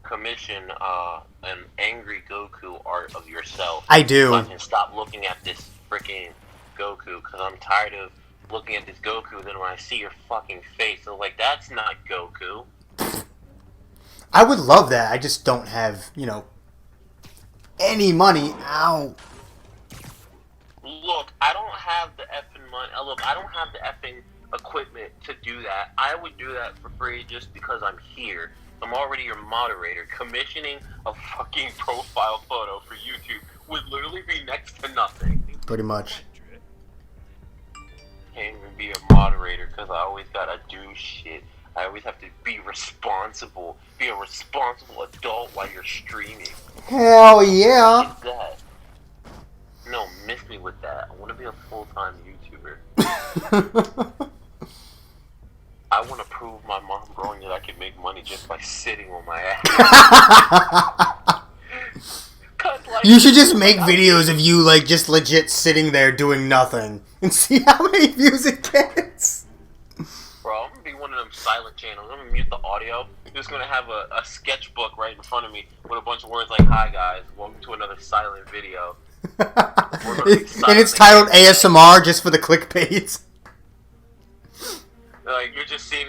commission an angry Goku art of yourself. I do. So I can stop looking at this freaking Goku, because I'm tired of looking at this Goku, then when I see your fucking face, I'm like, that's not Goku. I would love that. I just don't have, you know, any money. Ow. Look, I don't have the effing money. Look, I don't have the effing equipment to do that. I would do that for free just because I'm here. I'm already your moderator. Commissioning a fucking profile photo for YouTube would literally be next to nothing. Pretty much. Can't even be a moderator because I always gotta do shit. I always have to be responsible. Be a responsible adult while you're streaming. Hell yeah. What's that? No, miss me with that. I want to be a full-time YouTuber. I want to prove my mom growing that I can make money just by sitting on my ass. Like, You should just make videos of you, like, just legit sitting there doing nothing and see how many views it gets. Bro, I'm gonna be one of them silent channels. I'm gonna mute the audio. I'm just gonna have a sketchbook right in front of me with a bunch of words like, "Hi guys, welcome to another silent video." And it's titled ASMR just for the clickbaits. Like you're just seeing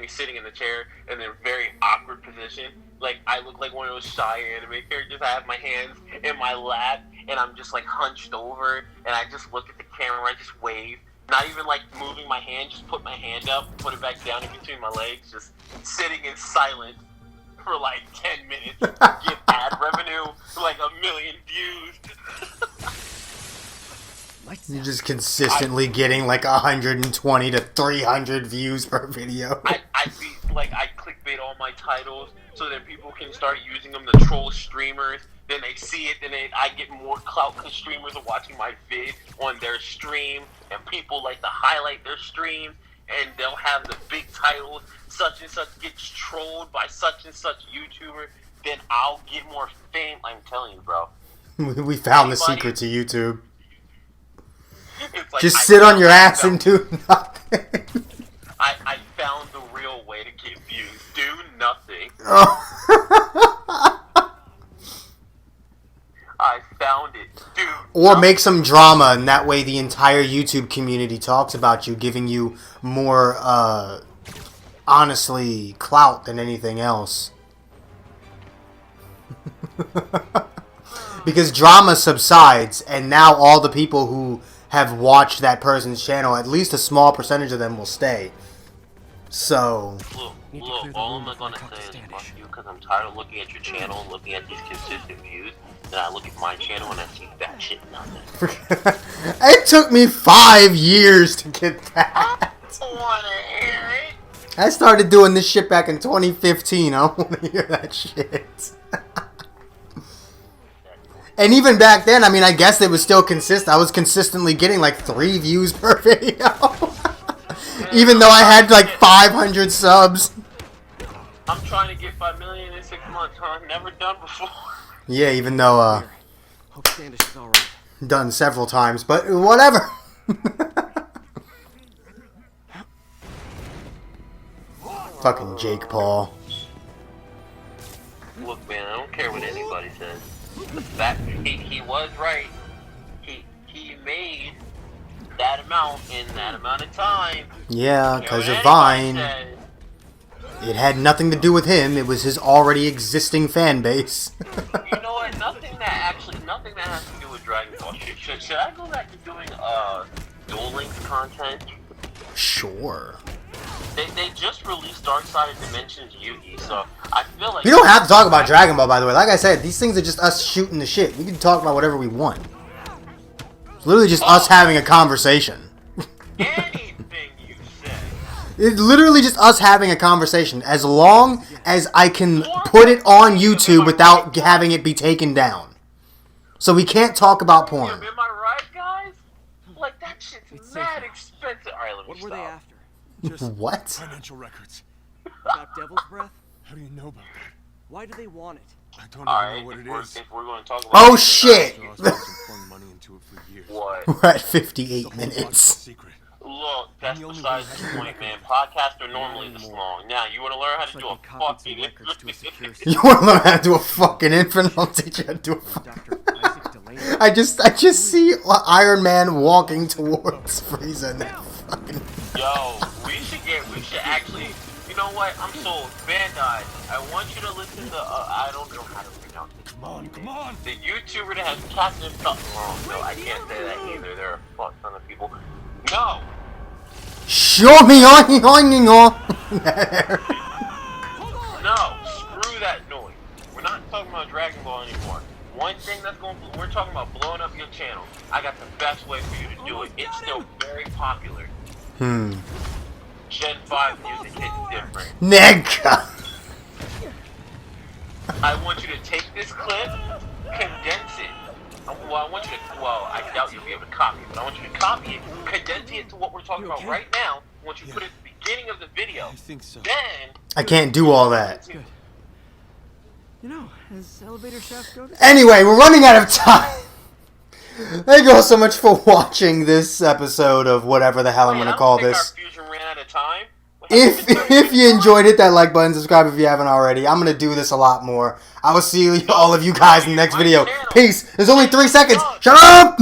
me sitting in the chair in a very awkward position. Like I look like one of those shy anime characters. I have my hands in my lap and I'm just like hunched over and I just look at the camera. I just wave, not even like moving my hand. Just put my hand up, put it back down in between my legs, just sitting in silence for like 10 minutes. Get ad revenue, like 1 million views. You're just consistently getting like 120 to 300 views per video. I clickbait all my titles so that people can start using them to troll streamers. Then they see it, I get more clout because streamers are watching my vid on their stream, and people like to highlight their streams, and they'll have the big titles, such and such gets trolled by such and such YouTuber. Then I'll get more fame. I'm telling you, bro. We found the secret to YouTube. Like, just sit on your ass and do nothing. I found the real way to get views. Do nothing. Oh. I found it. Dude. Or make some drama, and that way the entire YouTube community talks about you, giving you more, honestly, clout than anything else. Because drama subsides, and now all the people who have watched that person's channel, at least a small percentage of them will stay. So... Look, all I'm gonna say is fuck you, because I'm tired of looking at your channel and looking at these consistent views. Then I look at my channel and I see that shit nothing. It took me 5 years to get that. I don't wanna hear it. I started doing this shit back in 2015. I don't want to hear that shit. And even back then, I mean, I guess it was still consistent. I was consistently getting like 3 views per video. Even though I had like 500 subs. I'm trying to get 5 million in 6 months, huh? Never done before. Yeah, even though, Hope Standish is alright. done several times, but whatever. Fucking Jake Paul. Look, man, I don't care what anybody says. The fact he was right. He made that amount in that amount of time. Yeah, because of Vine. It had nothing to do with him. It was his already existing fan base. You know what? Nothing that has to do with Dragon Ball. Should I go back to doing Duel Links content? Sure. They just released Dark Side of Dimensions Yugi, so I feel like... We don't have to talk about Dragon Ball, by the way. Like I said, these things are just us shooting the shit. We can talk about whatever we want. It's literally just us having a conversation. Anything you say. It's literally just us having a conversation. As long as I can put it on YouTube without having it be taken down. So we can't talk about porn. Am I right, guys? Like, that shit's mad expensive. Alright, let me What were they stop. after? Just What? financial records. Got Devil's Breath? How do you know about that? Why do they want it? I don't even Alright, know what it is. if we're going to talk about... Oh it, shit! So I was pouring money into it for years. What? We're at The 58 whole project's minutes. secret. Look, that's the only besides way the I can point, man. record Podcasts are normally this long. Now, you want to learn how to Looks do like a they copied fucking... some records to a secure You system. want to learn how to do a fucking infinite? I'll teach you how to do a fucking... Dr. Isaac Delaney. I just see Iron Man walking towards Frieza and that fucking... Yo, we should actually... You know what? I'm sold. Bandai, I want you to listen to... I don't know how to pronounce it. Come on! The YouTuber that has Captain Falcon. No, I can't say that either. There are a fuck ton of people. No! Show me on. No! Screw that noise. We're not talking about Dragon Ball anymore. One thing we're talking about blowing up your channel. I got the best way for you to do it. It's still very popular. Gen 5 music hits different. Nigga. I want you to take this clip, condense it. I doubt you'll be able to copy it, but I want you to copy it, condense it to what we're talking about right now. I want you to put it at the beginning of the video. I think so. Then... I can't do all that. Good. You know, as elevator shafts go to... Anyway, we're running out of time. Thank you all so much for watching this episode of whatever the hell I'm Wait, going to I call don't think this. our fusion ran out of time. If you enjoyed, hit that like button, subscribe if you haven't already. I'm going to do this a lot more. I will see all of you guys in the next video. Peace. There's only 3 seconds. Shut up!